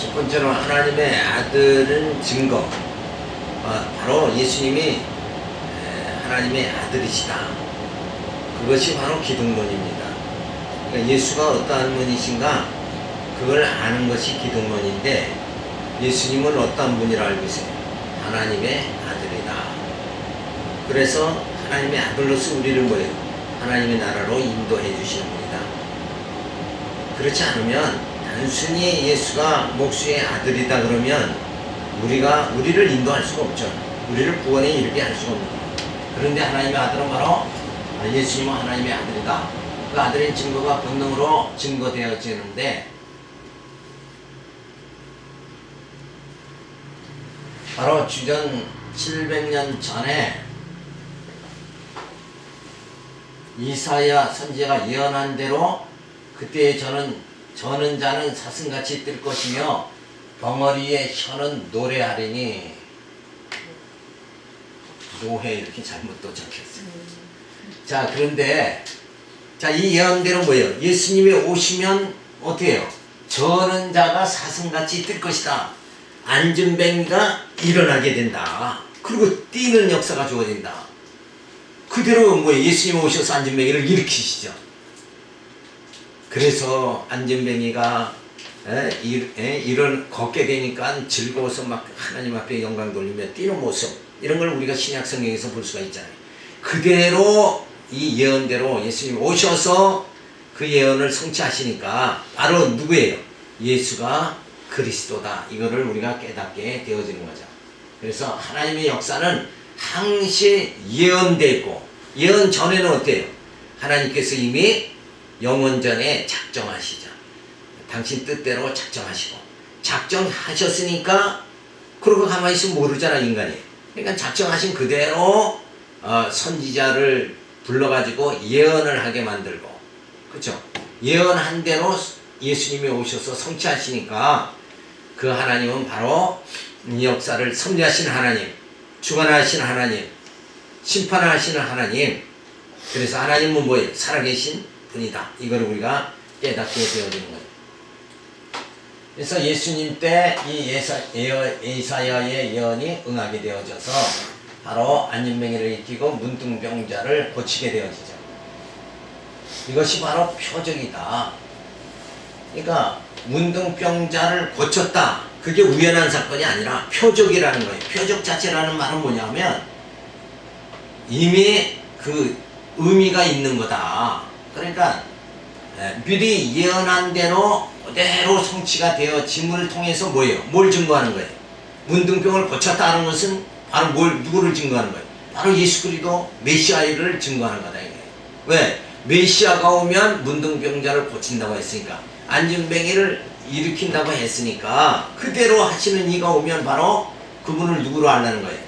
첫 번째로 하나님의 아들은 증거. 바로 예수님이 하나님의 아들이시다. 그것이 바로 기독론입니다. 그러니까 예수가 어떠한 분이신가 그걸 아는 것이 기독론인데, 예수님은 어떠한 분이라 알고 있어요? 하나님의 아들이다. 그래서 하나님의 아들로서 우리를 뭐예요? 하나님의 나라로 인도해 주시는 분이다. 그렇지 않으면 단순히 예수가 목수의 아들이다 그러면 우리를 인도할 수가 없죠. 우리를 구원에 이르게 할 수가 없는 거예요. 그런데 하나님의 아들은 바로 예수님은 하나님의 아들이다. 그 아들의 증거가 본능으로 증거되어지는데, 바로 주전 700년 전에 이사야 선지자가 예언한 대로 그때에 저는 자는 사슴같이 뜰 것이며 벙어리의 혀는 노래하리니, 노해 이렇게 잘못 또 적혔어요. 자, 그런데 이 예언대로 뭐예요? 예수님이 오시면 어떻게 해요? 저는 자가 사슴같이 뜰 것이다. 안진뱅이가 일어나게 된다. 그리고 뛰는 역사가 주어진다. 그대로 뭐예요? 예수님이 오셔서 안진뱅이를 일으키시죠. 그래서 안진뱅이가 걷게 되니까 즐거워서 막 하나님 앞에 영광 돌리며 뛰는 모습, 이런 걸 우리가 신약 성경에서 볼 수가 있잖아요. 그대로 이 예언대로 예수님 오셔서 그 예언을 성취하시니까 바로 누구예요? 예수가 그리스도다. 이거를 우리가 깨닫게 되어지는 거죠. 그래서 하나님의 역사는 항시 예언되어 있고, 예언 전에는 어때요? 하나님께서 이미 영원전에 작정하시죠. 당신 뜻대로 작정하시고, 작정하셨으니까 그러고 가만히 있으면 모르잖아, 인간이. 그러니까 작정하신 그대로 선지자를 불러가지고 예언을 하게 만들고, 그렇죠? 예언한 대로 예수님이 오셔서 성취하시니까 그 하나님은 바로 이 역사를 섭리하신 하나님, 주관하신 하나님, 심판하시는 하나님. 그래서 하나님은 뭐예요? 살아계신 분이다. 이걸 우리가 깨닫게 되어지는 거예요. 그래서 예수님 때 이 이사야의 예언이 응하게 되어져서 바로 안진뱅이를 일으키고 문둥병자를 고치게 되어지죠. 이것이 바로 표적이다. 그러니까 문둥병자를 고쳤다. 그게 우연한 사건이 아니라 표적이라는 거예요. 표적 자체라는 말은 뭐냐면 이미 그 의미가 있는 거다. 그러니까 미리 예언한 대로 그대로 성취가 되어짐을 통해서 뭐예요? 뭘 증거하는 거예요? 문둥병을 고쳤다는 것은 바로 누구를 증거하는 거예요? 바로 예수 그리스도 메시아를 증거하는 거다. 이게. 왜? 메시아가 오면 문둥병자를 고친다고 했으니까, 안진뱅이를 일으킨다고 했으니까, 그대로 하시는 이가 오면 바로 그분을 누구로 알라는 거예요?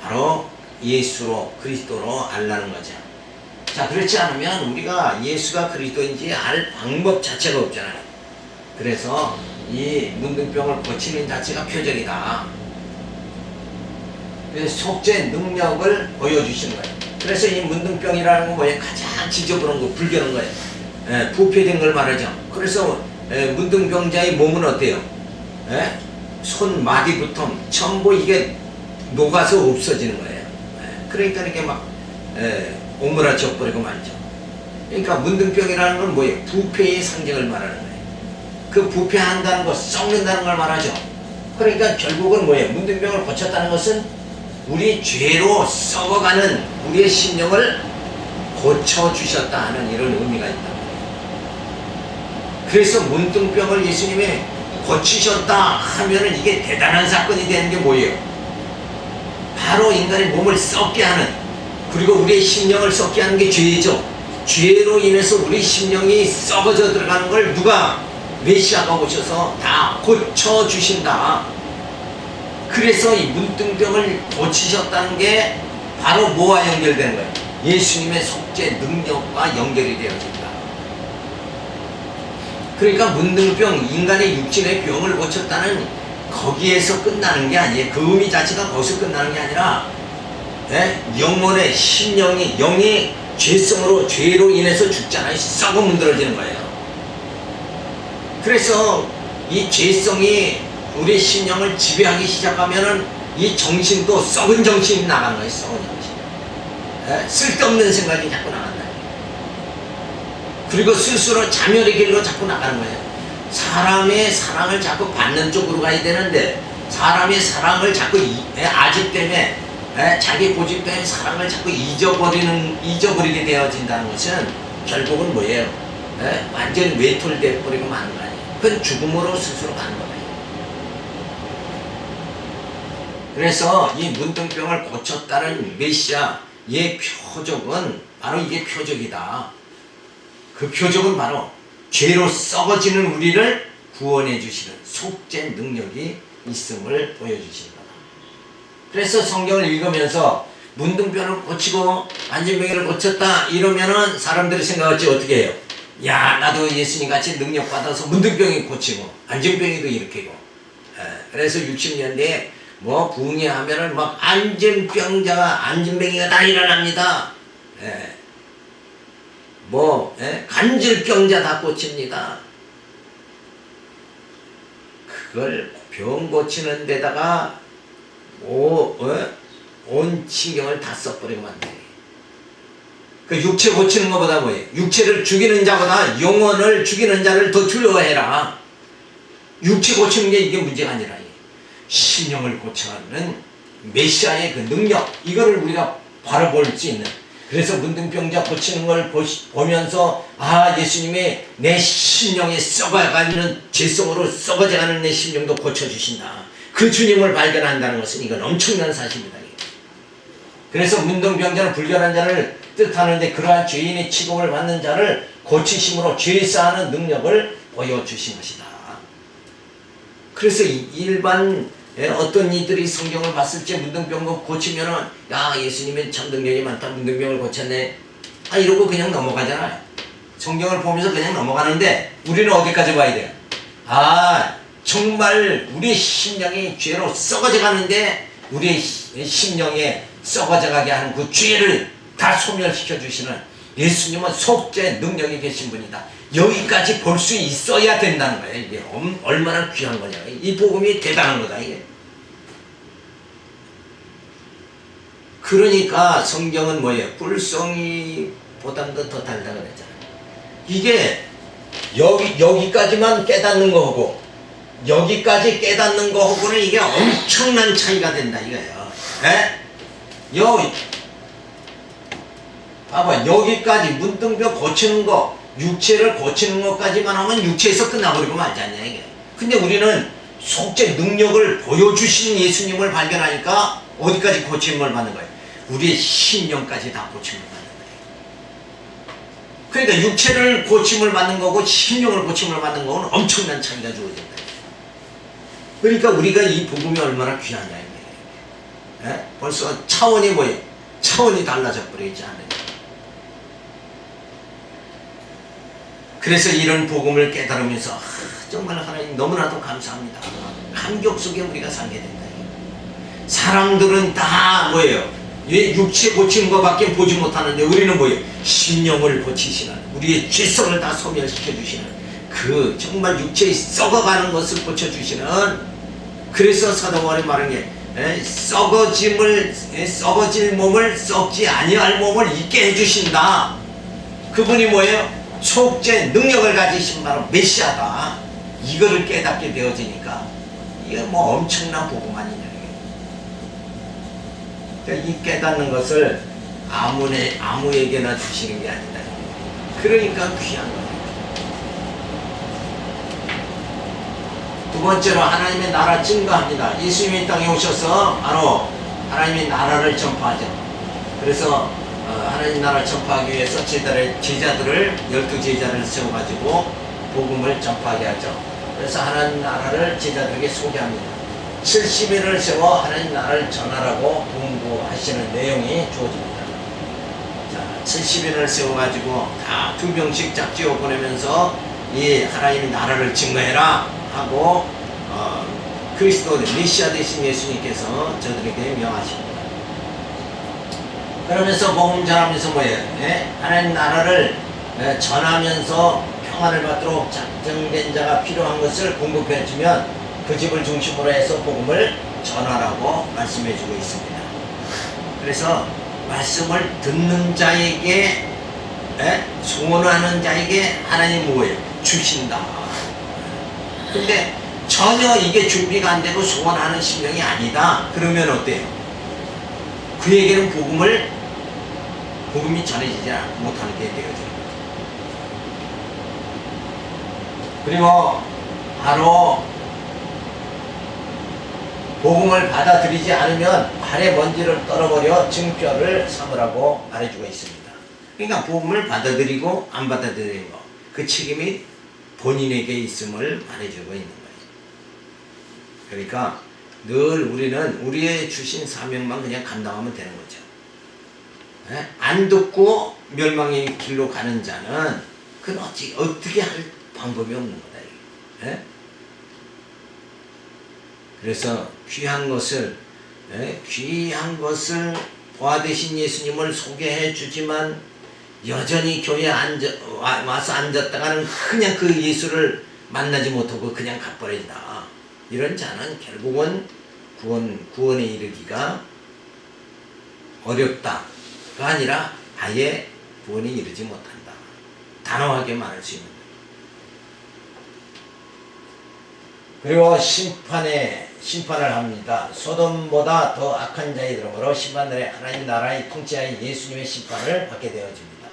바로 예수로, 그리스도로 알라는 거죠. 자, 그렇지 않으면 우리가 예수가 그리스도인지 알 방법 자체가 없잖아요. 그래서 이 문둥병을 고치는 자체가 표적이다. 그래서 속죄 능력을 보여주시는 거예요. 그래서 이 문둥병이라는 건 뭐예요? 가장 지저분한 거, 불결한 거예요. 부패된 걸 말하죠. 그래서 문둥병자의 몸은 어때요? 손 마디부터 전부 이게 녹아서 없어지는 거예요. 그러니까 이렇게 막 오므라져 버리고 말죠. 그러니까 문둥병이라는 건 뭐예요? 부패의 상징을 말하는 거예요. 그 부패한다는 것, 썩는다는 걸 말하죠. 그러니까 결국은 뭐예요? 문둥병을 고쳤다는 것은 우리 죄로 썩어가는 우리의 심령을 고쳐주셨다 하는 이런 의미가 있다. 그래서 문둥병을 예수님이 고치셨다 하면은 이게 대단한 사건이 되는 게 뭐예요? 바로 인간의 몸을 썩게 하는, 그리고 우리의 심령을 썩게 하는 게 죄죠. 죄로 인해서 우리 심령이 썩어져 들어가는 걸 누가? 메시아가 오셔서 다 고쳐주신다. 그래서 이 문둥병을 고치셨다는 게 바로 뭐와 연결되는 거예요? 예수님의 속죄 능력과 연결이 되어진다. 그러니까 문둥병, 인간의 육신의 병을 고쳤다는 거기에서 끝나는 게 아니에요. 그 의미 자체가 거기서 끝나는 게 아니라 영혼의 심령이, 영이 죄성으로, 죄로 인해서 죽잖아요. 썩어 문드러지는 거예요. 그래서 이 죄성이 우리 심령을 지배하기 시작하면은 이 정신도 썩은 정신이 나가는 거예요. 썩은 정신. 쓸데없는 생각이 자꾸 나간다. 그리고 스스로 자멸의 길로 자꾸 나가는 거예요. 사람의 사랑을 자꾸 받는 쪽으로 가야 되는데 사람의 사랑을 자꾸 아집 때문에 자기 고집 때문에 사랑을 자꾸 잊어버리게 되어진다는 것은 결국은 뭐예요? 완전 외톨돼 버리고 마는 거 아니에요. 그건 죽음으로 스스로 가는 거예요. 그래서 이 문둥병을 고쳤다는 메시아의 표적은 바로 이게 표적이다. 그 표적은 바로 죄로 썩어지는 우리를 구원해 주시는 속죄 능력이 있음을 보여주시는 거다. 그래서 성경을 읽으면서 문둥병을 고치고 안진병이를 고쳤다 이러면은 사람들이 생각할지 어떻게 해요? 야, 나도 예수님 같이 능력 받아서 문둥병이 고치고 안진병이도 일으키고. 그래서 60년대에 뭐 붕괴하면은 막 안진병이가 다 일어납니다. 간질병자 다 고칩니다. 그걸 병 고치는 데다가 온 신경을 다 써버리고 만들어요. 그 육체 고치는 것보다 뭐예요? 육체를 죽이는 자보다 영혼을 죽이는 자를 더 두려워해라. 육체 고치는 게 이게 문제가 아니라 신령을 고쳐가는 메시아의 그 능력, 이거를 우리가 바로 볼 수 있는. 그래서 문둥병자 고치는 걸 보면서 예수님이 내 심령에 썩어가는 죄성으로 썩어져가는 내 심령도 고쳐주신다. 그 주님을 발견한다는 것은 이건 엄청난 사실입니다. 그래서 문둥병자는 불결한 자를 뜻하는데 그러한 죄인의 취급을 받는 자를 고치심으로 죄 사하는 능력을 보여주신 것이다. 그래서 일반 어떤 이들이 성경을 봤을 때 문둥병을 고치면은 예수님은 참 능력이 많다, 문둥병을 고쳤네 이러고 그냥 넘어가잖아요. 성경을 보면서 그냥 넘어가는데 우리는 어디까지 봐야 돼요? 정말 우리 심령이 죄로 썩어져 가는데 우리 심령에 썩어져 가게 하는 그 죄를 다 소멸시켜 주시는 예수님은 속죄 능력이 계신 분이다. 여기까지 볼 수 있어야 된다는 거예요. 이게 얼마나 귀한 거냐. 이 복음이 대단한 거다. 이게. 그러니까 성경은 뭐예요? 꿀송이보다도 더 달다 그랬잖아요. 이게 여기까지만 깨닫는 거하고 여기까지 깨닫는 거하고는 이게 엄청난 차이가 된다 이거예요. 봐봐, 여기까지 문둥병 고치는 거, 육체를 고치는 것까지만 하면 육체에서 끝나버리고 말지 않냐 이게. 근데 우리는 속죄 능력을 보여주신 예수님을 발견하니까 어디까지 고침을 받는 거예요? 우리의 심령까지 다 고침을 받는 거예요. 그러니까 육체를 고침을 받는 거고 심령을 고침을 받는 거는 엄청난 차이가 주어진다. 그러니까 우리가 이 복음이 얼마나 귀하냐 이게. 벌써 차원이 뭐예요? 차원이 달라져 버리지 않느냐. 그래서 이런 복음을 깨달으면서 정말 하나님 너무나도 감사합니다. 감격 속에 우리가 살게 된다. 사람들은 다 뭐예요? 육체 고치는 것밖에 보지 못하는데 우리는 뭐예요? 심령을 고치시는, 우리의 죄성을 다 소멸시켜 주시는, 그 정말 육체에 썩어가는 것을 고쳐주시는. 그래서 사도 바울이 말한 게 썩어질 몸을 썩지 아니할 몸을 있게 해주신다. 그분이 뭐예요? 속죄 능력을 가지신 바로 메시아다. 이거를 깨닫게 되어지니까 이게 뭐 엄청난 복음 아니냐. 그러니까 이 깨닫는 것을 아무에게나 주시는 게 아니다. 그러니까 귀한 거예요. 두 번째로 하나님의 나라 증거합니다. 예수님이 이 땅에 오셔서 바로 하나님의 나라를 전파하죠. 그래서 하나님 나라 전파하기 위해서 제자들을 12제자를 세워가지고 복음을 전파하게 하죠. 그래서 하나님 나라를 제자들에게 소개합니다. 70일을 세워 하나님 나라를 전하라고 공부하시는 내용이 주어집니다. 자, 70일을 세워가지고 다 2명씩 짝지어 보내면서 이 하나님의 나라를 증거해라 하고 그리스도 메시아 되신 예수님께서 저들에게 명하십니다. 그러면서 복음 전하면서 뭐예요? 하나님 나라를 전하면서 평안을 받도록 작정된 자가 필요한 것을 공급해 주면 그 집을 중심으로 해서 복음을 전하라고 말씀해 주고 있습니다. 그래서 말씀을 듣는 자에게 소원하는 자에게 하나님 뭐예요? 주신다. 근데 전혀 이게 준비가 안 되고 소원하는 심령이 아니다. 그러면 어때요? 그에게는 복음이 전해지지 못하는 게 되어지는 거죠. 그리고 바로 복음을 받아들이지 않으면 발에 먼지를 떨어버려 증표를 삼으라고 말해주고 있습니다. 그러니까 복음을 받아들이고 안 받아들이는 거, 그 책임이 본인에게 있음을 말해주고 있는 거예요. 그러니까 늘 우리는 우리의 주신 사명만 그냥 감당하면 되는 거죠. 안 듣고 멸망의 길로 가는 자는 그건 어떻게 할 방법이 없는 거다. 그래서 귀한 것을 보아되신 예수님을 소개해 주지만 여전히 교회에 와서 앉았다가는 그냥 그 예수를 만나지 못하고 그냥 가버린다. 이런 자는 결국은 구원에 이르기가 어렵다가 아니라 아예 구원에 이르지 못한다. 단호하게 말할 수 있는. 그리고 심판을 합니다. 소돔보다 더 악한 자이므로 심판날에 하나님 나라의 통치하에 예수님의 심판을 받게 되어집니다.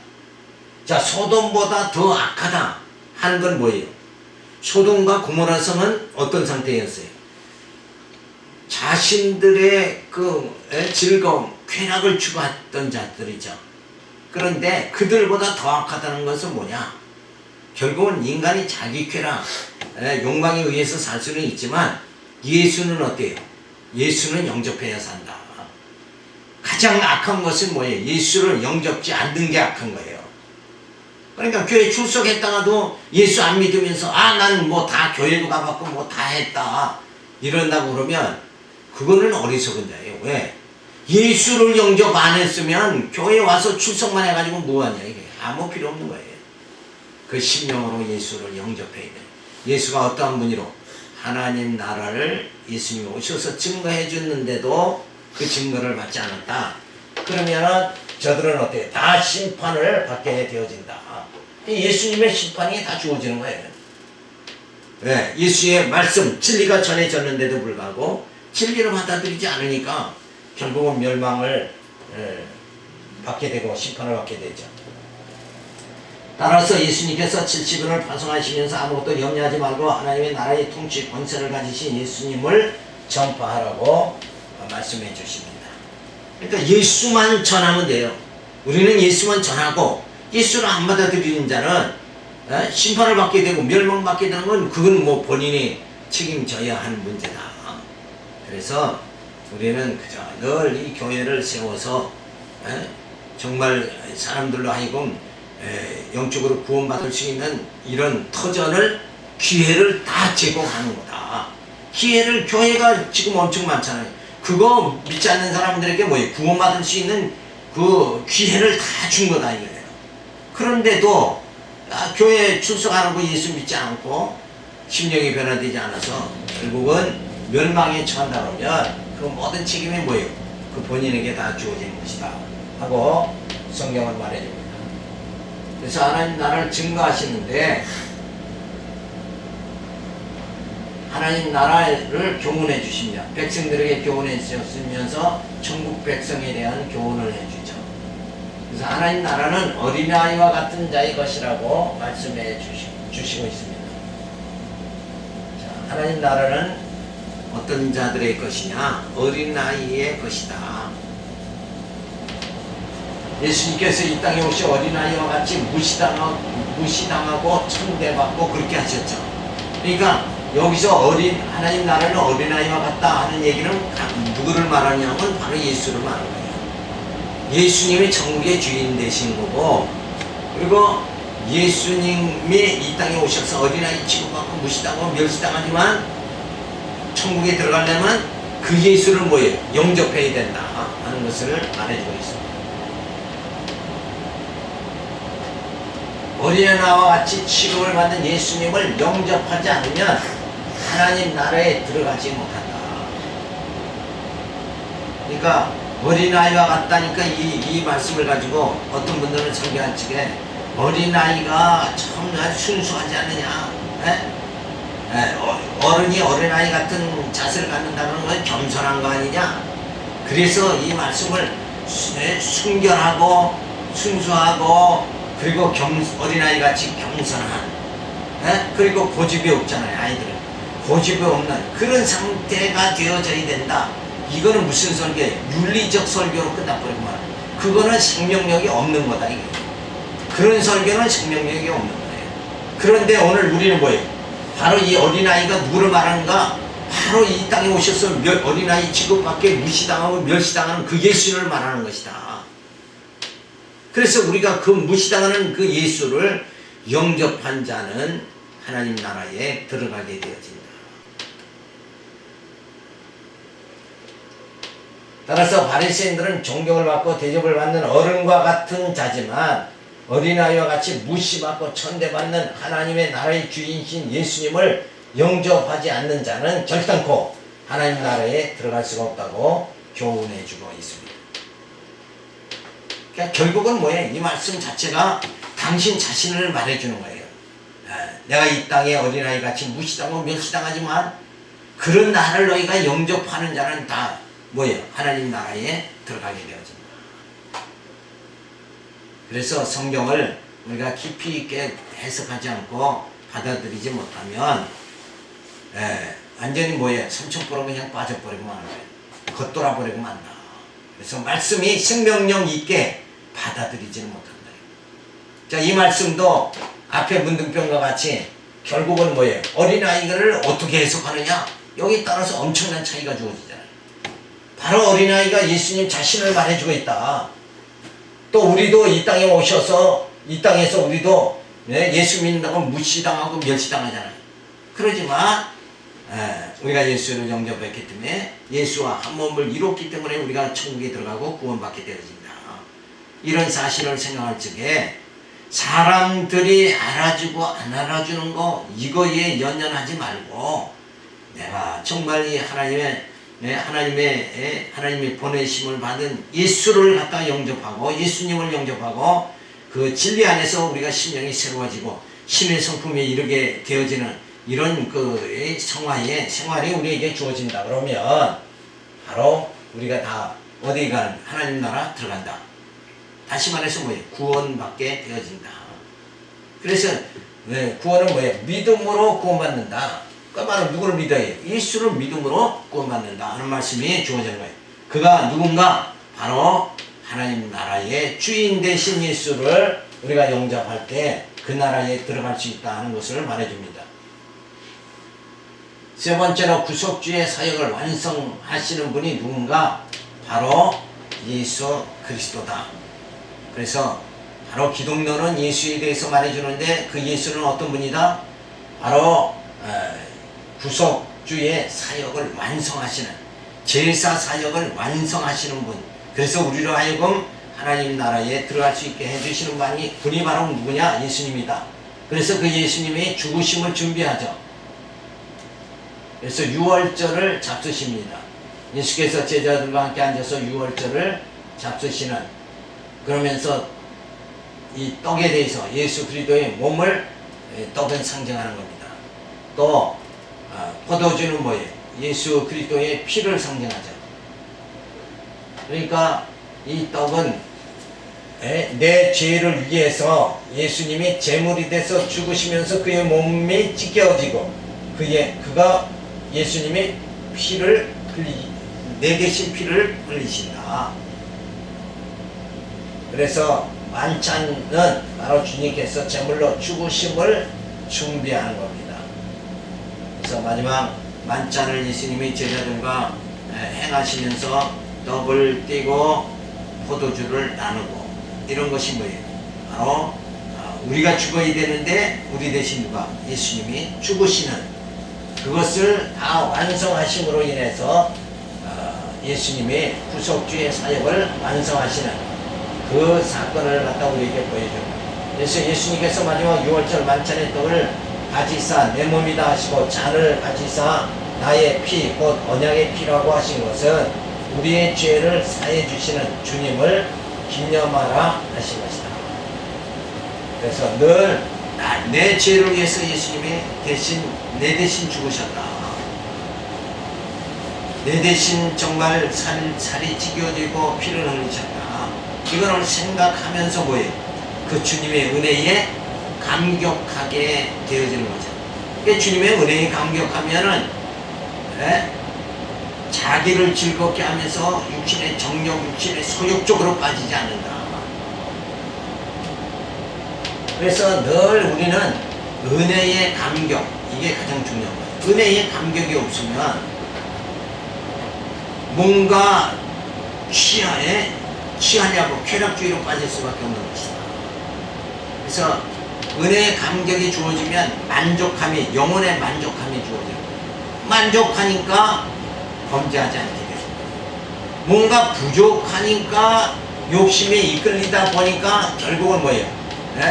자, 소돔보다 더 악하다 하는 건 뭐예요? 소돔과 고모라 성은 어떤 상태였어요? 자신들의 그 즐거움, 쾌락을 추구했던 자들이죠. 그런데 그들보다 더 악하다는 것은 뭐냐? 결국은 인간이 자기 쾌락, 욕망에 의해서 살 수는 있지만 예수는 어때요? 예수는 영접해야 산다. 가장 악한 것은 뭐예요? 예수를 영접지 않는 게 악한 거예요. 그러니까 교회 출석했다가도 예수 안 믿으면서 나는 뭐 다 교회도 가봤고 뭐 다 했다 이런다고 그러면 그거는 어리석은 자예요. 왜? 예수를 영접 안 했으면 교회 와서 출석만 해가지고 뭐하냐 이게 아무 필요 없는 거예요. 그 심령으로 예수를 영접해야 돼요. 예수가 어떠한 분이로 하나님 나라를 예수님이 오셔서 증거해 줬는데도 그 증거를 받지 않았다. 그러면은 저들은 어때요? 다 심판을 받게 되어진다. 예수님의 심판이 다 주어지는 거예요. 네, 예수의 말씀, 진리가 전해졌는데도 불구하고 진리를 받아들이지 않으니까 결국은 멸망을 받게 되고 심판을 받게 되죠. 따라서 예수님께서 70인을 파송하시면서 아무것도 염려하지 말고 하나님의 나라의 통치 권세를 가지신 예수님을 전파하라고 말씀해 주십니다. 그러니까 예수만 전하면 돼요. 우리는 예수만 전하고 예수를 안 받아들이는 자는 심판을 받게 되고 멸망받게 되는 건 그건 뭐 본인이 책임져야 하는 문제다. 그래서 우리는 그저 늘 이 교회를 세워서 정말 사람들로 하여금 영적으로 구원받을 수 있는 이런 터전을 기회를 다 제공하는 거다. 기회를 교회가 지금 엄청 많잖아요. 그거 믿지 않는 사람들에게 뭐예요? 구원받을 수 있는 그 기회를 다 준 거다 이거예요. 그런데도 교회 출석 안 하고 예수 믿지 않고 심령이 변화되지 않아서 결국은 멸망에 처한다 그러면 그 모든 책임이 뭐예요? 그 본인에게 다 주어지는 것이다 하고 성경은 말해줍니다. 그래서 하나님 나라를 증거하시는데 하나님 나라를 교훈해 주시며 백성들에게 교훈해 주시면서 천국 백성에 대한 교훈을 해주죠. 그래서 하나님 나라는 어린아이와 같은 자의 것이라고 말씀해 주시고 있습니다. 자, 하나님 나라는 어떤 자들의 것이냐? 어린아이의 것이다. 예수님께서 이 땅에 오시 어린아이와 같이 무시당하고 천대받고 그렇게 하셨죠. 그러니까 여기서 하나님 나라는 어린아이와 같다 하는 얘기는 누구를 말하냐면 바로 예수를 말하는 거예요. 예수님이 천국의 주인 되신 거고, 그리고 예수님이 이 땅에 오셔서 어린아이 취급받고 무시당하고 멸시당하지만 천국에 들어가려면 그 예수를 뭐예요? 영접해야 된다 하는 것을 말해주고 있습니다. 어린아이와 같이 취급을 받는 예수님을 영접하지 않으면 하나님 나라에 들어가지 못한다. 그러니까 어린아이와 같다니까 이 말씀을 가지고 어떤 분들은 설교한 측에 어린아이가 정말 순수하지 않느냐. 어른이 어린아이 같은 자세를 갖는다는 건 겸손한 거 아니냐. 그래서 이 말씀을 순결하고 순수하고 그리고 어린아이 같이 겸손한 그리고 고집이 없잖아요. 아이들은 고집이 없는 그런 상태가 되어져야 된다. 이거는 무슨 설교예요? 윤리적 설교로 끝나버리구만. 그거는 생명력이 없는 거다. 이게. 그런 설교는 생명력이 없는 거예요. 그런데 오늘 우리는 뭐예요? 바로 이 어린아이가 누구를 말하는가? 바로 이 땅에 오셔서 어린아이 취급밖에 무시당하고 멸시당하는 그 예수를 말하는 것이다. 그래서 우리가 그 무시당하는 그 예수를 영접한 자는 하나님 나라에 들어가게 되어진다. 따라서 바리새인들은 존경을 받고 대접을 받는 어른과 같은 자지만 어린아이와 같이 무시받고 천대받는 하나님의 나라의 주인이신 예수님을 영접하지 않는 자는 결단코 하나님 나라에 들어갈 수가 없다고 교훈해 주고 있습니다. 그러니까 결국은 뭐예요? 이 말씀 자체가 당신 자신을 말해주는 거예요. 내가 이 땅에 어린아이 같이 무시당하고 멸시당하지만 그런 나를 너희가 영접하는 자는 다 뭐예요? 하나님 나라에 들어가게 되어진다. 그래서 성경을 우리가 깊이 있게 해석하지 않고 받아들이지 못하면 완전히 뭐예요? 삼천포로 그냥 빠져버리고 마는 거예요. 겉돌아버리고 만다. 그래서 말씀이 생명력 있게 받아들이지는 못한다. 자, 이 말씀도 앞에 문둥병과 같이 결국은 뭐예요? 어린아이를 어떻게 해석하느냐? 여기 따라서 엄청난 차이가 주어지잖아요. 바로 어린아이가 예수님 자신을 말해주고 있다. 또 우리도 이 땅에 오셔서 이 땅에서 우리도 예수 믿는다고 무시당하고 멸시당하잖아요. 그러지만 우리가 예수를 영접했기 때문에 예수와 한 몸을 이뤘기 때문에 우리가 천국에 들어가고 구원받게 되어진다. 이런 사실을 생각할 적에 사람들이 알아주고 안 알아주는 거 이거에 연연하지 말고 내가 정말 이 하나님의 보내심을 받은 예수를 갖다 영접하고 예수님을 영접하고 그 진리 안에서 우리가 심령이 새로워지고 신의 성품에 이르게 되어지는 이런 그 생활이 우리에게 주어진다. 그러면 바로 우리가 다 어디 가는 하나님 나라 들어간다. 다시 말해서 뭐예요? 구원받게 되어진다. 그래서 구원은 뭐예요? 믿음으로 구원받는다. 그러니까 바로 누구를 믿어야 해요? 예수를 믿음으로 구원받는다 하는 말씀이 주어진 거예요. 그가 누군가? 바로 하나님 나라의 주인 되신 예수를 우리가 영접할 때 그 나라에 들어갈 수 있다 하는 것을 말해줍니다. 세 번째로 구속주의 사역을 완성하시는 분이 누군가? 바로 예수 그리스도다. 그래서 바로 기독론은 예수에 대해서 말해주는데 그 예수는 어떤 분이다? 바로 구속주의 사역을 완성하시는 제사 사역을 완성하시는 분. 그래서 우리로 하여금 하나님 나라에 들어갈 수 있게 해주시는 분이 바로 누구냐? 예수님이다. 그래서 그 예수님이 죽으심을 준비하죠. 그래서 유월절을 잡수십니다. 예수께서 제자들과 함께 앉아서 유월절을 잡수시는 그러면서 이 떡에 대해서 예수 그리스도의 몸을 떡은 상징하는 겁니다. 또 포도주는 뭐예요? 예수 그리스도의 피를 상징하죠. 그러니까 이 떡은 내 죄를 위해서 예수님이 제물이 돼서 죽으시면서 그의 몸이 찢겨지고 그가 예수님이 내 대신 피를 흘리신다. 그래서 만찬은 바로 주님께서 제물로 죽으심을 준비하는 겁니다. 그래서 마지막 만찬을 예수님이 제자들과 행하시면서 떡을 떼고 포도주를 나누고 이런 것이 뭐예요? 바로 우리가 죽어야 되는데 우리 대신 누가? 예수님이 죽으시는 그것을 다 완성하심으로 인해서 예수님의 구속주의 사역을 완성하시는 그 사건을 갖다 우리에게 보여줍니다. 그래서 예수님께서 마지막 6월절 만찬의 떡을 가지사 내 몸이다 하시고 잔을 가지사 나의 피 곧 언약의 피라고 하신 것은 우리의 죄를 사해 주시는 주님을 기념하라 하신 것이다. 그래서 늘 내 죄를 위해서 예수님이 내 대신 죽으셨다. 내 대신 정말 살이 찢겨지고 피를 흘리셨다. 이걸 생각하면서 뭐예요? 그 주님의 은혜에 감격하게 되어지는 거죠. 그러니까 주님의 은혜에 감격하면은 자기를 즐겁게 하면서 육신의 정욕, 육신의 소욕 쪽으로 빠지지 않는다. 그래서 늘 우리는 은혜의 감격, 이게 가장 중요한 거예요. 은혜의 감격이 없으면 뭔가 취하려고 쾌락주의로 빠질 수밖에 없는 것이다. 그래서 은혜의 감격이 주어지면 만족함이, 영혼의 만족함이 주어져요. 만족하니까 범죄하지 않게 됩니다. 뭔가 부족하니까 욕심에 이끌리다 보니까 결국은 뭐예요?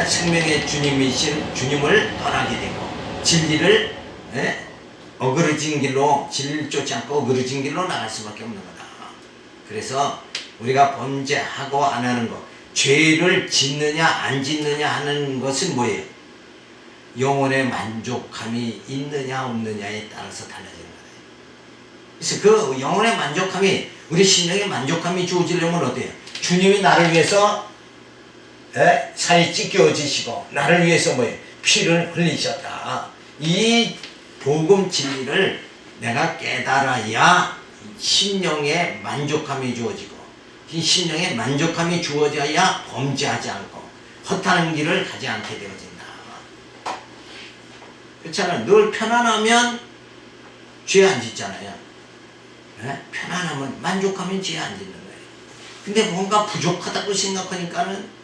생명의 주님이신 주님을 떠나게 되고 진리를 어그러진 길로, 진리를 쫓지 않고 어그러진 길로 나갈 수밖에 없는 거다. 그래서 우리가 범죄하고 안 하는 것, 죄를 짓느냐 안 짓느냐 하는 것은 뭐예요? 영혼의 만족함이 있느냐 없느냐에 따라서 달라지는 거예요. 그래서 그 영혼의 만족함이, 우리 심령의 만족함이 주어지려면 어때요? 주님이 나를 위해서 살이 찢겨지시고 나를 위해서 뭐예요? 피를 흘리셨다. 이 복음 진리를 내가 깨달아야 심령의 만족함이 주어지고, 이 심령의 만족함이 주어져야 범죄하지 않고 허탄한 길을 가지 않게 되어진다. 그렇잖아요. 늘 편안하면 죄 안 짓잖아요. 편안하면, 만족하면 죄 안 짓는 거예요. 근데 뭔가 부족하다고 생각하니까는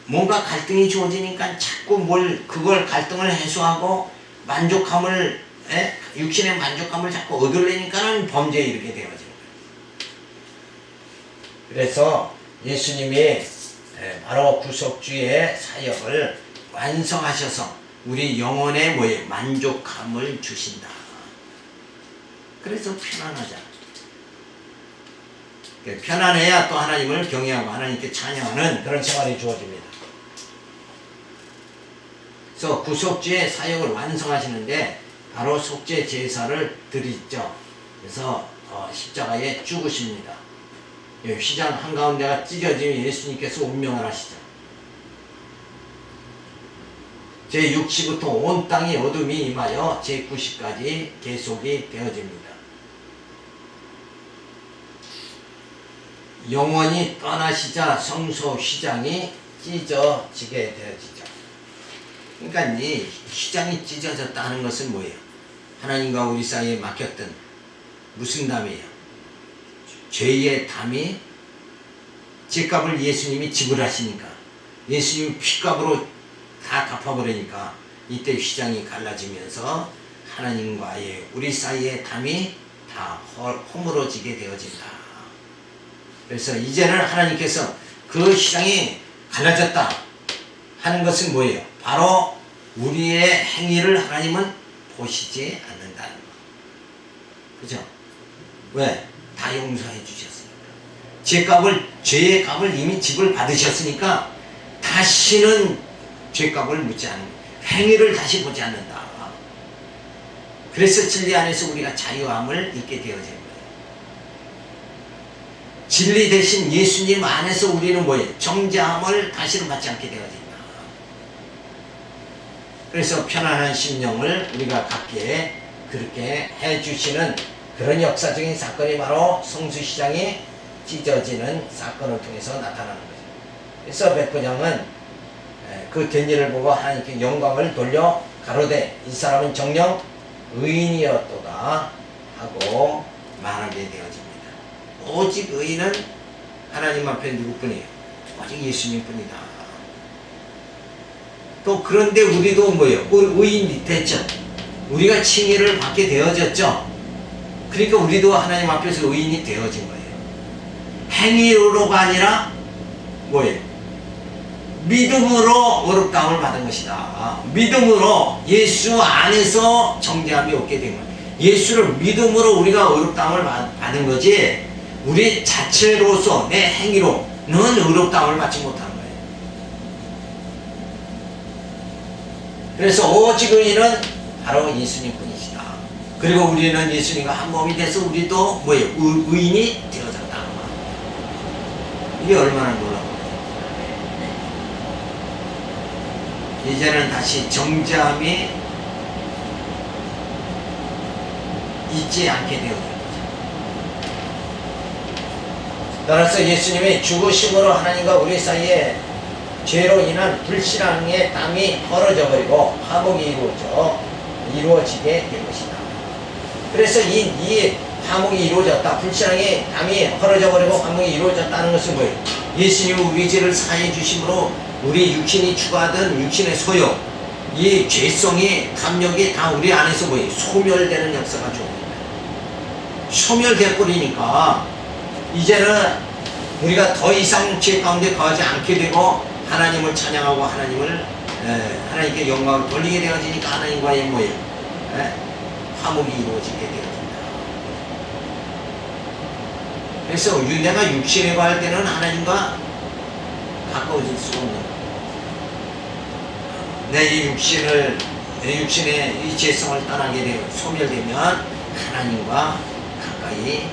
뭔가 갈등이 주어지니까 자꾸 그걸 갈등을 해소하고 만족함을, 육신의 만족감을 자꾸 얻으려니까는 범죄에 이르게 되어지는 거예요. 그래서 예수님이 바로 구속주의 사역을 완성하셔서 우리 영혼의 뭐에 만족함을 주신다. 그래서 편안하자. 편안해야 또 하나님을 경외하고 하나님께 찬양하는 그런 생활이 주어집니다. 그래서 구속주의 사역을 완성하시는데 바로 속죄 제사를 드리죠. 그래서 십자가에 죽으십니다. 휘장 한가운데가 찢어지면 예수님께서 운명을 하시죠. 제6시부터 온 땅이 어둠이 임하여 제9시까지 계속이 되어집니다. 영원히 떠나시자 성소 휘장이 찢어지게 되어지죠. 그러니까 이 휘장이 찢어졌다 하는 것은 뭐예요? 하나님과 우리 사이에 막혔던 무슨 담이에요? 죄의 담이, 죄값을 예수님이 지불하시니까, 예수님이 피값으로 다 갚아버리니까 이때 휘장이 갈라지면서 하나님과의 우리 사이의 담이 다 허물어지게 되어진다. 그래서 이제는 하나님께서 그 휘장이 갈라졌다 하는 것은 뭐예요? 바로 우리의 행위를 하나님은 보시지 않는다는 거. 그죠? 왜? 다 용서해 주셨으니까. 죄의 값을 이미 지불 받으셨으니까 다시는 죄값을 묻지 않는, 행위를 다시 보지 않는다. 그래서 진리 안에서 우리가 자유함을 잊게 되어진 거예요. 진리 대신 예수님 안에서 우리는 뭐예요? 정죄함을 다시는 받지 않게 되어진다. 그래서 편안한 심령을 우리가 갖게 그렇게 해주시는 그런 역사적인 사건이 바로 성수시장이 찢어지는 사건을 통해서 나타나는 거죠. 그래서 백부장은 그 된 일을 보고 하나님께 영광을 돌려 가로되 이 사람은 정녕 의인이었도다 하고 말하게 되어집니다. 오직 의인은 하나님 앞에 누구뿐이에요? 오직 예수님뿐이다. 또 그런데 우리도 뭐예요? 의인이 됐죠. 우리가 칭의를 받게 되어졌죠. 그러니까 우리도 하나님 앞에서 의인이 되어진 거예요. 행위로가 아니라 뭐예요? 믿음으로 의롭다함을 받은 것이다. 믿음으로 예수 안에서 정죄함이 없게 된 거예요. 예수를 믿음으로 우리가 의롭다함을 받은 거지, 우리 자체로서 내 행위로는 의롭다함을 받지 못하는 거예요. 그래서 오직 의인은 바로 예수님 뿐이시다. 그리고 우리는 예수님과 한 몸이 돼서 우리도 뭐예요? 의인이 되어졌다. 이게 얼마나 놀라운 거예요. 이제는 다시 정죄함이 있지 않게 되어진 거죠. 따라서 예수님이 죽으심으로 하나님과 우리 사이에 죄로 인한 불신앙의 땅이 벌어져 버리고 화목이 이루어지게 된 것이다. 그래서 이 화목이 이루어졌다, 불신앙의 담이 벌어져 버리고 화목이 이루어졌다는 것은 뭐예요? 예수님이 우리 죄를 사해 주심으로 우리 육신이 추구하던 육신의 소욕, 이 죄성이 탐욕이 다 우리 안에서 뭐예요? 소멸되는 역사가 좋습니다. 소멸돼 버리니까 이제는 우리가 더 이상 죄 가운데 거하지 않게 되고 하나님을 찬양하고 하나님께 영광을 돌리게 되어지니까 하나님과의 뭐예요? 화목이 이루어지게 되어집니다. 그래서 내가 육신에 거할 때는 하나님과 가까워질 수가 없는 거예요. 내 육신의 이 죄성을 떠나게 되고 소멸되면 하나님과 가까이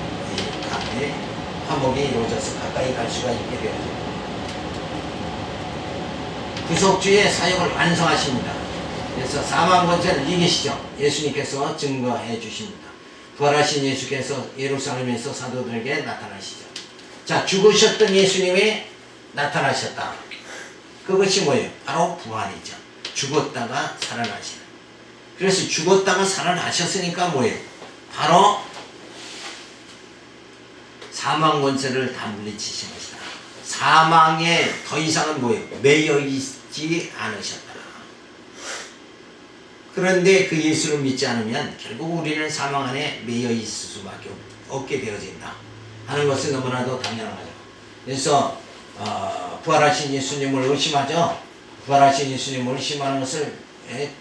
화목이 이루어져서 가까이 갈 수가 있게 되어집니다. 구속주의 사역을 완성하십니다. 그래서 사망 권세를 이기시죠. 예수님께서 증거해 주십니다. 부활하신 예수께서 예루살렘에서 사도들에게 나타나시죠. 자, 죽으셨던 예수님이 나타나셨다. 그것이 뭐예요? 바로 부활이죠. 죽었다가 살아나시는. 그래서 죽었다가 살아나셨으니까 뭐예요? 바로 사망 권세를 다 물리치신 것이다. 사망에 더 이상은 뭐예요? 매여 있지 않으셨다. 그런데 그 예수를 믿지 않으면 결국 우리는 사망 안에 매여 있을 수밖에 없게 되어진다 하는 것은 너무나도 당연한 거죠. 그래서 부활하신 예수님을 의심하죠. 부활하신 예수님을 의심하는 것을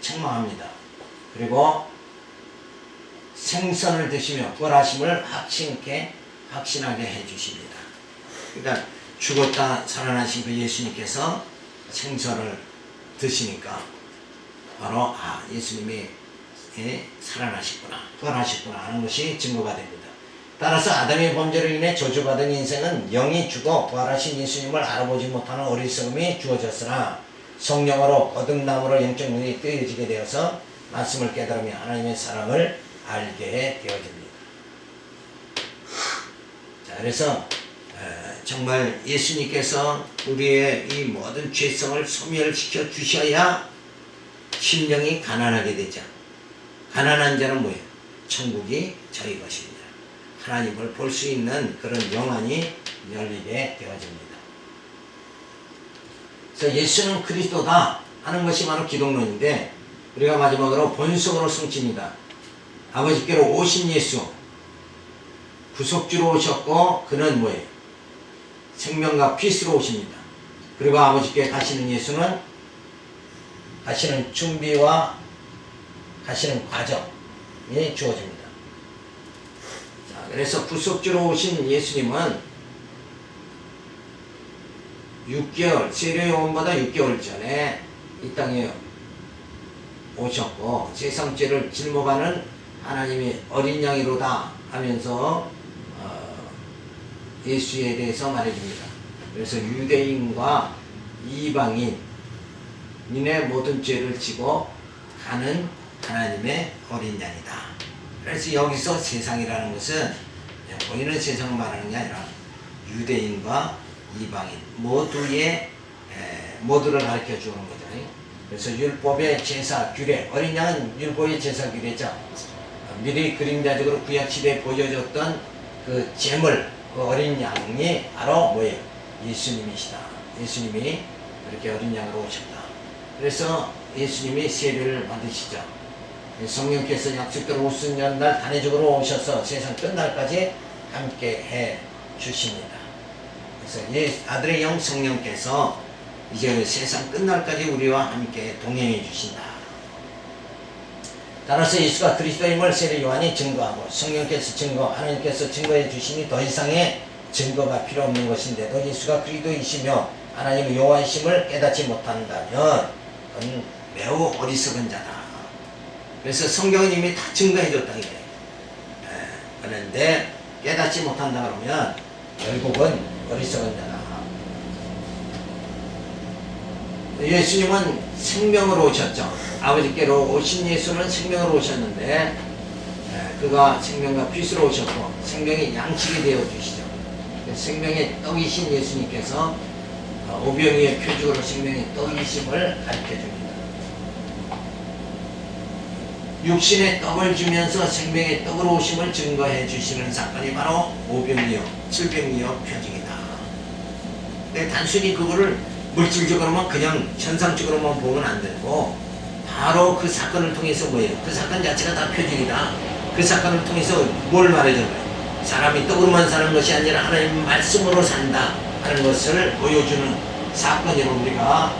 책망합니다. 그리고 생선을 드시며 부활하심을 확신하게 해주십니다. 그러니까 죽었다 살아나신 그 예수님께서 생선을 드시니까 바로 예수님이 살아나셨구나, 부활하셨구나 하는 것이 증거가 됩니다. 따라서 아담의 범죄로 인해 저주받은 인생은 영이 죽어 부활하신 예수님을 알아보지 못하는 어리석음이 주어졌으나 성령으로 거듭남으로 영적 눈이 뜨여지게 되어서 말씀을 깨달으며 하나님의 사랑을 알게 되어집니다. 자, 그래서 정말 예수님께서 우리의 이 모든 죄성을 소멸시켜 주셔야 심령이 가난하게 되죠. 가난한 자는 뭐예요? 천국이 저희 것입니다. 하나님을 볼 수 있는 그런 영안이 열리게 되어집니다. 그래서 예수는 그리스도다 하는 것이 바로 기독론인데, 우리가 마지막으로 본성으로 성취입니다. 아버지께로 오신 예수, 구속주로 오셨고 그는 뭐예요? 생명과 피스로 오십니다. 그리고 아버지께 가시는 예수는 가시는 준비와 가시는 과정이 주어집니다. 자, 그래서 구속주로 오신 예수님은 6개월, 세례요한보다 6개월 전에 이 땅에 오셨고 세상 죄를 짊어가는 하나님의 어린 양이로다 하면서 예수에 대해서 말해줍니다. 그래서 유대인과 이방인의 모든 죄를 지고 가는 하나님의 어린 양이다. 그래서 여기서 세상이라는 것은 보이는 세상을 말하는 게 아니라 유대인과 이방인 모두를 가르쳐 주는 거죠. 그래서 율법의 제사 규례, 어린 양은 율법의 제사 규례죠. 미리 그림자적으로 구약 시대에 보여줬던 그 제물, 그 어린 양이 바로 뭐예요? 예수님이시다. 예수님이 그렇게 어린 양으로 오셨다. 그래서 예수님이 세례를 받으시죠. 성령께서 약속대로 오순절 날 단회적으로 오셔서 세상 끝날까지 함께 해 주십니다. 그래서 아들의 영 성령께서 이제 세상 끝날까지 우리와 함께 동행해 주신다. 따라서 예수가 그리스도임을 세례 요한이 증거하고 성령께서 하나님께서 증거해 주시니 더 이상의 증거가 필요 없는 것인데도 예수가 그리스도이시며 하나님의 여호와이심을 깨닫지 못한다면 그건 매우 어리석은 자다. 그래서 성경은 이미 다 증거해 줬다는 거예요. 그런데 깨닫지 못한다 그러면 결국은 어리석은 자다. 예수님은 생명으로 오셨죠. 아버지께로 오신 예수는 생명으로 오셨는데 그가 생명과 빛으로 오셨고 생명이 양식이 되어 주시죠. 생명의 떡이신 예수님께서 오병이의 표적으로 생명의 떡이심을 가르쳐 줍니다. 육신의 떡을 주면서 생명의 떡으로 오심을 증거해 주시는 사건이 바로 오병이어, 칠병이어 표적이다. 근데 단순히 그거를 물질적으로만 그냥 현상적으로만 보면 안 되고 바로 그 사건을 통해서 뭐예요? 그 사건 자체가 다 표적이다. 그 사건을 통해서 뭘 말해준 거예요? 사람이 떡으로만 사는 것이 아니라 하나님 말씀으로 산다 하는 것을 보여주는 사건으로 우리가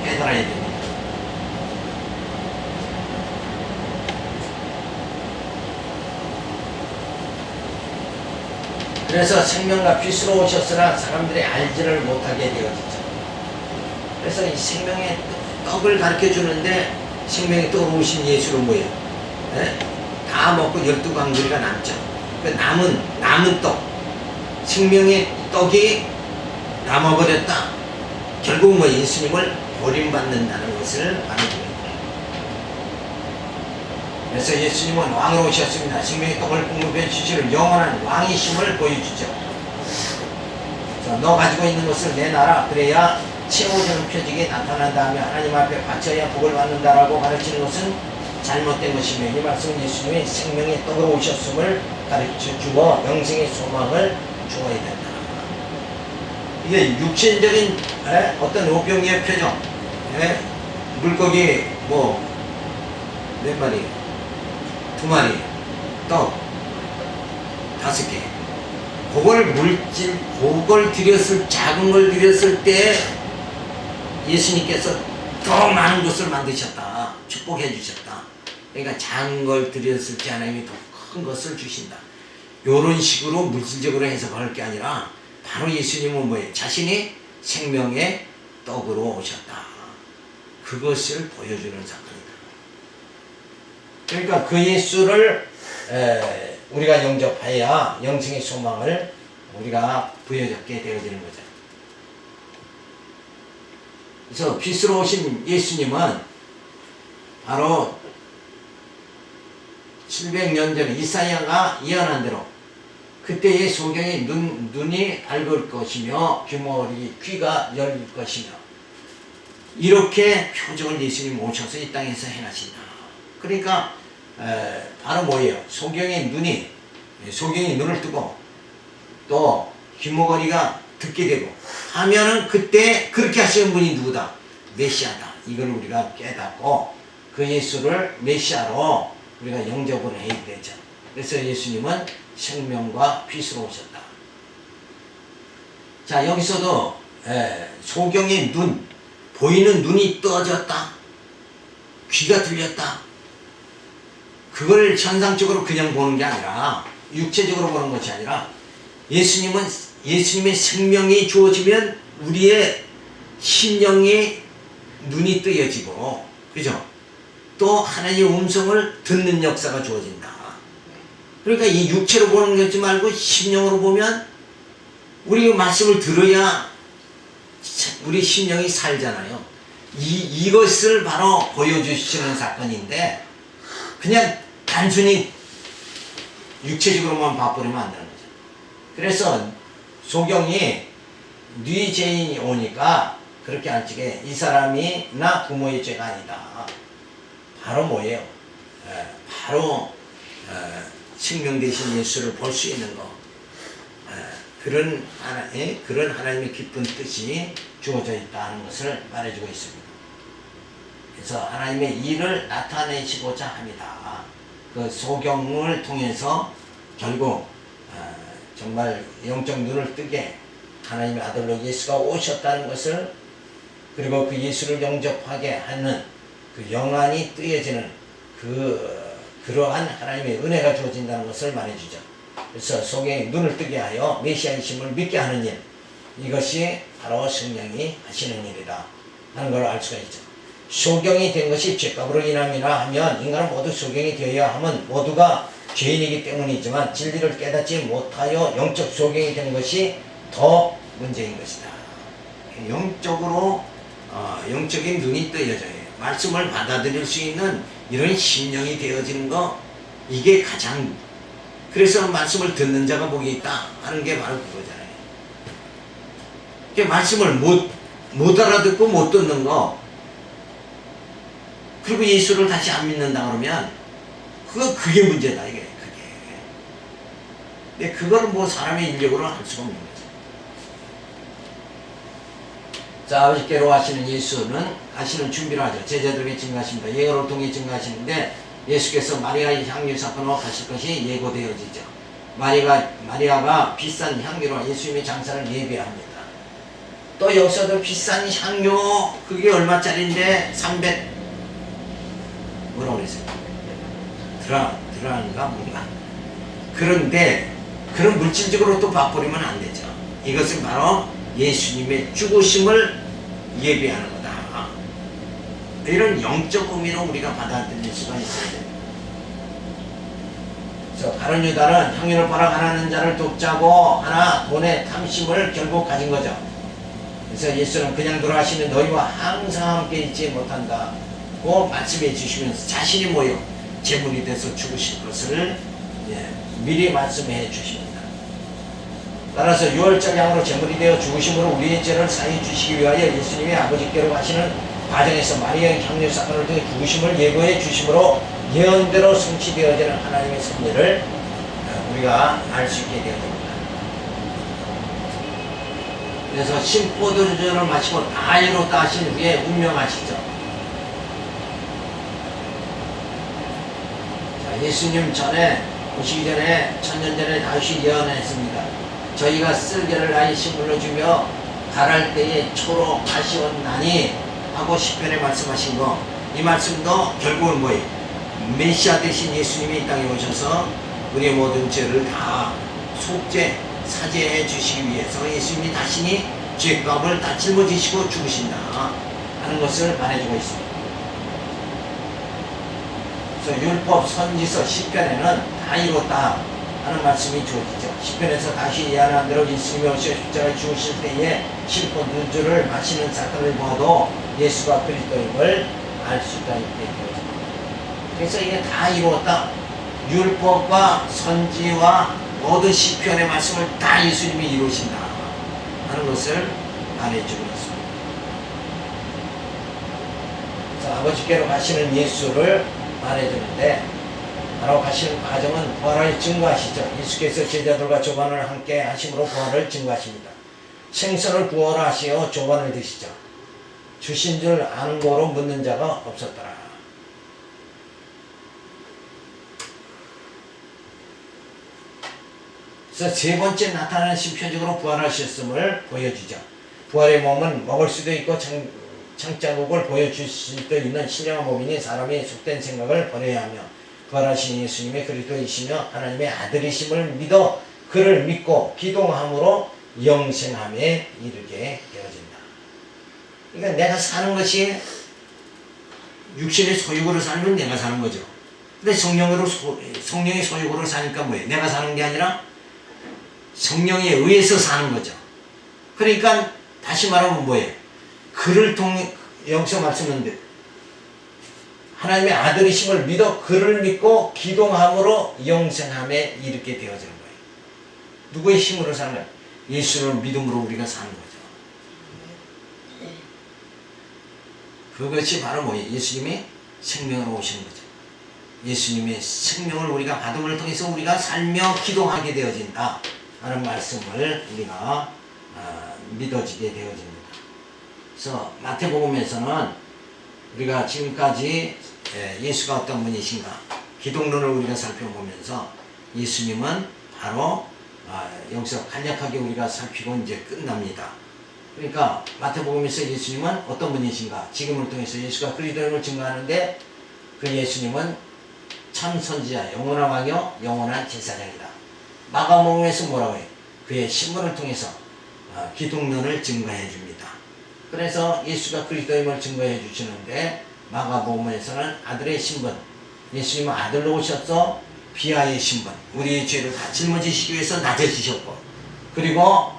깨달아야 됩니다. 그래서 생명과 빛으로 오셨으나 사람들이 알지를 못하게 되어지죠. 그래서 이 생명의 떡을 가르쳐 주는데 생명의 떡으로 오신 예수는 뭐예요? 네? 다 먹고 12광주리가 남죠. 그 남은 떡, 생명의 떡이 남아버렸다. 결국 뭐 예수님을 버림받는다는 것을 말해줍니다. 그래서 예수님은 왕으로 오셨습니다. 생명의 떡을 공급해 주시는 영원한 왕이심을 보여주죠. 그래서 너 가지고 있는 것을 내놔라. 그래야 채워주는 표적이 나타난다 하며 하나님 앞에 바쳐야 복을 받는다라고 가르치는 것은 잘못된 것이며 이 말씀은 예수님이 생명의 떡으로 오셨음을 가르쳐 주어 영생의 소망을 주어야 된다. 이게 육신적인 어떤 오병이의 표정, 물고기 몇 마리, 2마리, 떡 5개. 그걸 드렸을, 작은 걸 드렸을 때 예수님께서 더 많은 것을 만드셨다. 축복해 주셨다. 그러니까 작은 걸 드렸을 때 하나님이 더 큰 것을 주신다. 이런 식으로 물질적으로 해석할 게 아니라 바로 예수님은 뭐예요? 자신이 생명의 떡으로 오셨다. 그것을 보여주는 사건이다. 그러니까 그 예수를 우리가 영접해야 영생의 소망을 우리가 부여잡게 되어지는 거죠. 그래서 빛으로 오신 예수님은 바로 700년 전에 이사야가 예언한 대로 그때의 소경의 눈이 밝을 것이며 귀가 열릴 것이며 이렇게 표적을 예수님 오셔서 이 땅에서 행하신다. 그러니까 바로 뭐예요? 소경의 눈을 뜨고 또 귀머거리가 듣게 되고 하면은 그때 그렇게 하시는 분이 누구다? 메시아다. 이걸 우리가 깨닫고 그 예수를 메시아로 우리가 영접을 해야 되죠. 그래서 예수님은 생명과 빛으로 오셨다. 자, 여기서도 소경의 눈, 보이는 눈이 떠졌다. 귀가 들렸다. 그걸 현상적으로 그냥 보는 게 아니라 육체적으로 보는 것이 아니라 예수님의 생명이 주어지면 우리의 심령이 눈이 뜨여지고, 그죠? 또 하나님의 음성을 듣는 역사가 주어진다. 그러니까 이 육체로 보는 것지 말고 심령으로 보면 우리 말씀을 들어야 우리 심령이 살잖아요. 이것을 바로 보여주시는 사건인데 그냥 단순히 육체적으로만 봐버리면 안 되는 거죠. 그래서 소경이 네 죄인이 오니까 그렇게 안 찍게 이 사람이나 부모의 죄가 아니다. 바로 뭐예요? 바로 생명 되신 예수를 볼 수 있는 거. 그런 하나님의 기쁜 뜻이 주어져 있다는 것을 말해주고 있습니다. 그래서 하나님의 일을 나타내시고자 합니다. 그 소경을 통해서 결국 정말 영적 눈을 뜨게 하나님의 아들로 예수가 오셨다는 것을 그리고 그 예수를 영접하게 하는 그 영안이 뜨여지는 그러한 하나님의 은혜가 주어진다는 것을 말해주죠. 그래서 속에 눈을 뜨게 하여 메시아이심을 믿게 하는 일, 이것이 바로 성령이 하시는 일이다 하는 걸 알 수가 있죠. 소경이 된 것이 죄값으로 인함이라 하면 인간은 모두 소경이 되어야 하면 모두가 죄인이기 때문이지만 진리를 깨닫지 못하여 영적 소경이 된 것이 더 문제인 것이다. 영적으로 영적인 눈이 뜨여져야 해요. 말씀을 받아들일 수 있는 이런 심령이 되어지는 거, 이게 가장, 그래서 말씀을 듣는 자가 복이 있다 하는 게 바로 그거잖아요. 말씀을 못 알아듣고 못 듣는 거, 그리고 예수를 다시 안 믿는다 그러면 그게 문제다, 이게. 근데 그걸 뭐 사람의 인력으로 할 수가 없는 거죠. 자, 아버지께로 하시는 예수는 가시는 준비를 하죠. 제자들에게 증거하십니다. 예언을 통해 증거하시는데 예수께서 마리아의 향유 사건으로 가실 것이 예고되어지죠. 마리아가 비싼 향유로 예수님의 장사를 예배합니다. 또 여기서도 비싼 향유, 그게 얼마짜리인데 300 뭐라고 그랬어요? 드라인가 뭔가. 그런데 그런 물질적으로 또 바꾸려면 안 되죠. 이것은 바로 예수님의 죽으심을 예배하는 거다. 이런 영적 의미로 우리가 받아들일 수가 있어야 됩니다. 그래서 가룟 유다는 향유를 팔아 가난한 자를 돕자고 하나 돈의 탐심을 결국 가진 거죠. 그래서 예수는 그냥 돌아가시면 너희와 항상 함께 있지 못한다고 말씀해 주시면서 자신이 모여 제물이 돼서 죽으실 것을 미리 말씀해 주십니다. 따라서 6월절 양으로 제물이 되어 죽으심으로 우리의 죄를 사해 주시기 위하여 예수님이 아버지께로 가시는 과정에서 마리아의 향유 사건을 통해 죽으심을 예고해 주심으로 예언대로 성취되어지는 하나님의 섭리를 우리가 알 수 있게 되어집니다. 그래서 신포도주를 마시고 다 이뤘다 하신 후에 운명하시죠. 자, 예수님 전에 오시기 전에 1000년 전에 다윗이 예언했습니다. 저희가 쓸개를 나의 심물로 주며 갈할 때에 초로 가시온나니 하고 시편에 말씀하신 거, 이 말씀도 결국은 뭐예요? 메시아 대신 예수님이 이 땅에 오셔서 우리의 모든 죄를 다 속죄 사죄해 주시기 위해서 예수님이 다시니 죄값을 다 짊어지시고 죽으신다 하는 것을 말해주고 있습니다. 그래서 율법, 선지서, 시편에는 다 이뤘다 하는 말씀이 주어지죠. 시편에서 다시 예언한 대로 예수님이 오셔 십자가에 죽으실 때에 실컷 누주를 마시는 사건을 보아도 예수가 그리스도임을 알 수가 있게 되었습니다. 그래서 이게 다 이루었다. 율법과 선지와 모든 시편의 말씀을 다 예수님이 이루신다 하는 것을 말해주고 있습니다. 그래서 아버지께로 가시는 예수를 말해주는데, 바로 가시는 과정은 부활을 증거하시죠. 예수께서 제자들과 조반을 함께 하심으로 부활을 증거하십니다. 생선을 구원하시어 조반을 드시죠. 주신 줄 아는 거로 묻는 자가 없었더라. 그래서 세 번째 나타나는 심표적으로 부활하셨음을 보여주죠. 부활의 몸은 먹을 수도 있고 창자국을 보여줄 수도 있는 신령한 몸이니 사람이 속된 생각을 버려야 하며, 부활하신 예수님의 그리스도이시며 하나님의 아들이심을 믿어 그를 믿고 기동함으로 영생함에 이르게 되어진다. 그러니까 내가 사는 것이 육신의 소유로 살면 내가 사는 거죠. 근데 성령의 소유로 사니까 뭐예요? 내가 사는 게 아니라 성령에 의해서 사는 거죠. 그러니까 다시 말하면 뭐예요? 그를 통해, 여기서 말씀하는데 하나님의 아들이심을 믿어 그를 믿고 기동함으로 영생함에 이르게 되어지는 거예요. 누구의 힘으로 사는 거예요? 예수를 믿음으로 우리가 사는 거죠. 그것이 바로 뭐예요? 예수님이 생명으로 오시는 거죠. 예수님의 생명을 우리가 받음을 통해서 우리가 살며 기동하게 되어진다 하는 말씀을 우리가 믿어지게 되어집니다. 그래서 마태복음에서는 우리가 지금까지 예수가 어떤 분이신가 기독론을 우리가 살펴보면서 예수님은 바로 여기서 간략하게 우리가 살피고 이제 끝납니다. 그러니까 마태복음에서 예수님은 어떤 분이신가? 지금을 통해서 예수가 그리스도임을 증거하는데 그 예수님은 참 선지자, 영원한 왕이요 영원한 제사장이다. 마가복음에서 뭐라고 해요? 그의 신분을 통해서 기독론을 증거해 줍니다. 그래서 예수가 그리스도임을 증거해 주시는데 마가복음에서는 아들의 신분, 예수님은 아들로 오셔서 비하의 신분, 우리의 죄를 다 짊어지시기 위해서 낮아지셨고, 그리고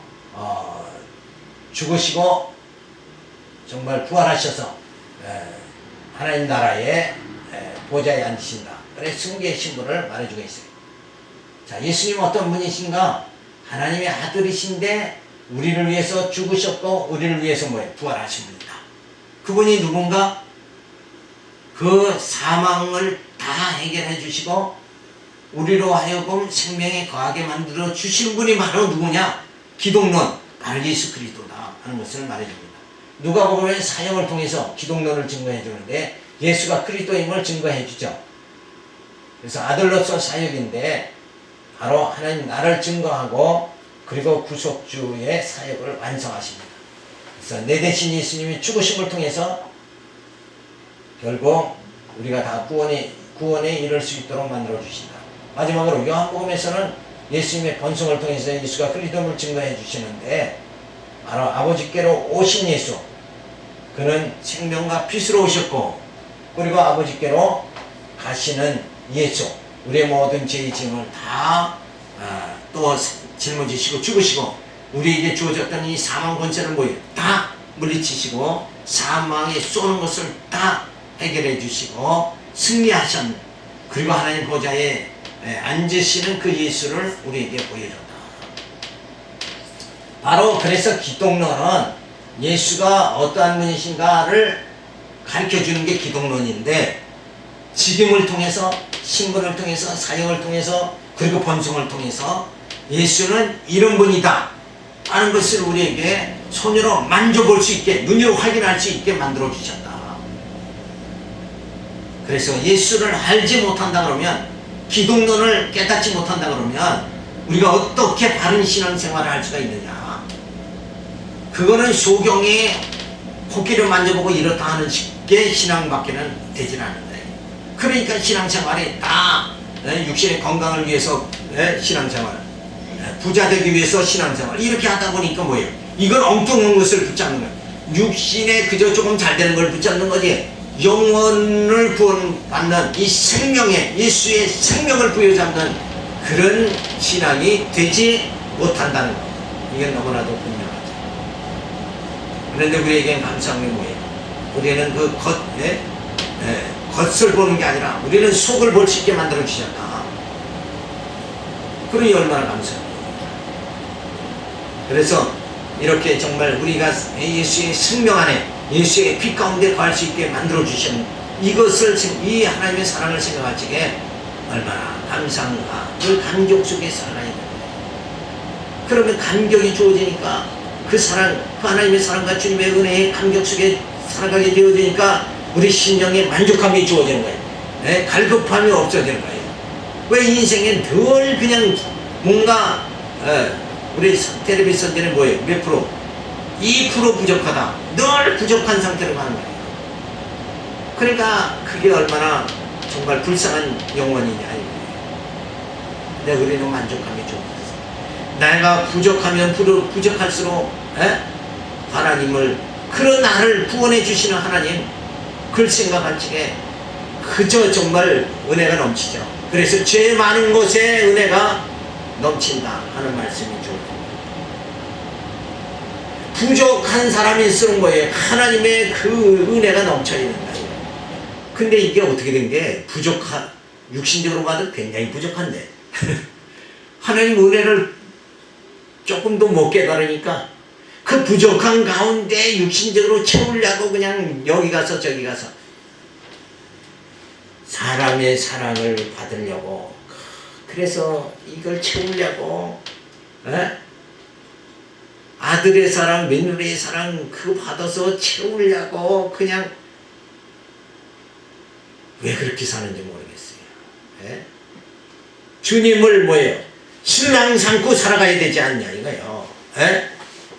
죽으시고 정말 부활하셔서 하나님 나라의 보좌에 앉으신다. 그래서 승계의 신분을 말해주고 있어요. 자, 예수님은 어떤 분이신가? 하나님의 아들이신데 우리를 위해서 죽으셨고 우리를 위해서 뭐예요? 부활하신 분이다. 그분이 누군가? 그 사망을 다 해결해 주시고 우리로 하여금 생명에 거하게 만들어 주시는 분이 바로 누구냐? 기독론, 바로 예수 그리스도다 하는 것을 말해줍니다. 누가복음의 사역을 통해서 기독론을 증거해 주는데 예수가 그리스도임을 증거해 주죠. 그래서 아들로서 사역인데 바로 하나님 나라를 증거하고 그리고 구속주의 사역을 완성하십니다. 그래서 내 대신 예수님이 죽으심을 통해서 결국 우리가 다 구원에 이를 수 있도록 만들어 주신다. 마지막으로 요한복음에서는 예수님의 번성을 통해서 예수가 그리스도임을 증거해 주시는데 바로 아버지께로 오신 예수, 그는 생명과 빛으로 오셨고 그리고 아버지께로 가시는 예수, 우리의 모든 죄의 짐을 다 또 짊어지시고 죽으시고 우리에게 주어졌던 이 사망 권세를 뭐예요? 다 물리치시고 사망에 쏘는 것을 다 해결해 주시고 승리하셨는, 그리고 하나님 보좌에 앉으시는 그 예수를 우리에게 보여줬다. 바로 그래서 기독론은 예수가 어떠한 분이신가를 가르쳐주는 게 기독론인데, 지금을 통해서 신분을 통해서 사역을 통해서 그리고 번성을 통해서 예수는 이런 분이다 하는 것을 우리에게 손으로 만져볼 수 있게, 눈으로 확인할 수 있게 만들어 주셨다. 그래서 예수를 알지 못한다 그러면, 기독론을 깨닫지 못한다 그러면 우리가 어떻게 바른 신앙생활을 할 수가 있느냐? 그거는 소경의 코끼리를 만져보고 이렇다 하는 게 신앙밖에는 되질 않는다. 그러니까 신앙생활이 다 육신의 건강을 위해서 신앙생활, 부자 되기 위해서 신앙생활 이렇게 하다 보니까 뭐예요? 이건 엉뚱한 것을 붙잡는 거예요. 육신에 그저 조금 잘 되는 걸 붙잡는 거지, 영혼을 구원받는 이 생명에 예수의 생명을 부여잡는 그런 신앙이 되지 못한다는 것, 이게 너무나도 분명하죠. 그런데 우리에겐 감사한 게 뭐예요? 우리는 그 겉을 보는 게 아니라 우리는 속을 볼 수 있게 만들어 주셨다. 그러니 얼마나 감사합니다. 그래서 이렇게 정말 우리가 예수의 생명 안에 예수의 피 가운데 거할 수 있게 만들어 주신 이것을, 이 하나님의 사랑을 생각할 적에 얼마나 감사한가, 늘 감격 속에 살아야 됩니다. 그러면 감격이 주어지니까 그 사랑, 그 하나님의 사랑과 주님의 은혜의 감격 속에 살아가게 되어지니까 우리 심령에 만족함이 주어지는 거예요. 갈급함이 없어지는 거예요. 왜 인생에 늘 그냥 뭔가 우리 텔레비전 선전에 뭐예요? 몇 프로? 2% 부족하다. 늘 부족한 상태로 가는 거예요. 그러니까 그게 얼마나 정말 불쌍한 영혼이냐. 근데 우리는 만족함이 좋겠어. 내가 부족하면 부족할수록 하나님을, 그런 나를 구원해 주시는 하나님, 그걸 생각할 적에 그저 정말 은혜가 넘치죠. 그래서 죄 많은 곳에 은혜가 넘친다 하는 말씀이 좋습니다. 부족한 사람이 쓰는 거예요. 하나님의 그 은혜가 넘쳐 있는 거예요. 근데 이게 어떻게 된 게, 육신적으로 봐도 굉장히 부족한데 하나님 은혜를 조금도 못 깨달으니까 그 부족한 가운데 육신적으로 채우려고 그냥 여기 가서 저기 가서 사람의 사랑을 받으려고, 그래서 이걸 채우려고 아들의 사랑, 며느리의 사랑 그거 받아서 채우려고 그냥, 왜 그렇게 사는지 모르겠어요. 주님을 뭐예요? 신랑 삼고 살아가야 되지 않냐 이거요.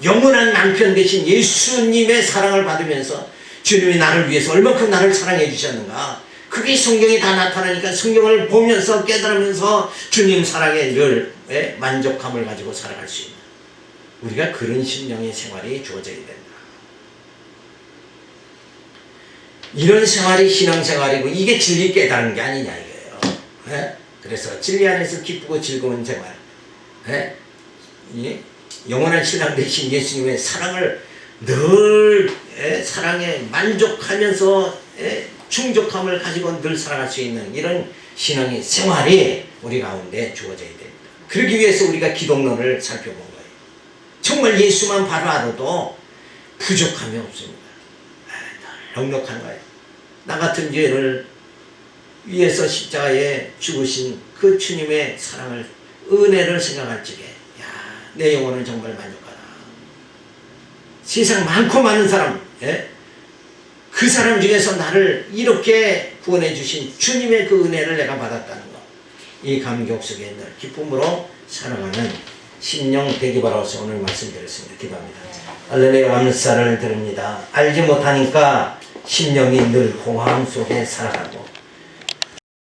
영원한 남편 되신 예수님의 사랑을 받으면서 주님이 나를 위해서 얼마큼 나를 사랑해 주셨는가, 그게 성경이 다 나타나니까 성경을 보면서 깨달으면서 주님 사랑에 늘 만족함을 가지고 살아갈 수 있는, 우리가 그런 심령의 생활이 주어져야 된다. 이런 생활이 신앙생활이고 이게 진리 깨달은 게 아니냐 이거예요. 그래서 진리 안에서 기쁘고 즐거운 생활, 영원한 신랑 되신 예수님의 사랑을 늘 사랑에 만족하면서 충족함을 가지고 늘 살아갈 수 있는 이런 신앙의 생활이 우리 가운데 주어져야 됩니다. 그러기 위해서 우리가 기독론을 살펴본 거예요. 정말 예수만 바로 알아도 부족함이 없습니다. 넉넉한 거예요. 나 같은 죄를 위해서 십자가에 죽으신 그 주님의 사랑을, 은혜를 생각할 적에 내 영혼은 정말 만족하다. 세상 많고 많은 사람, 그 사람 중에서 나를 이렇게 구원해 주신 주님의 그 은혜를 내가 받았다는 것, 이 감격 속에 늘 기쁨으로 살아가는 심령 되기 바라서 오늘 말씀드렸습니다. 기도합니다. 할렐루야. 감사를 드립니다. 알지 못하니까 심령이 늘 공허함 속에 살아가고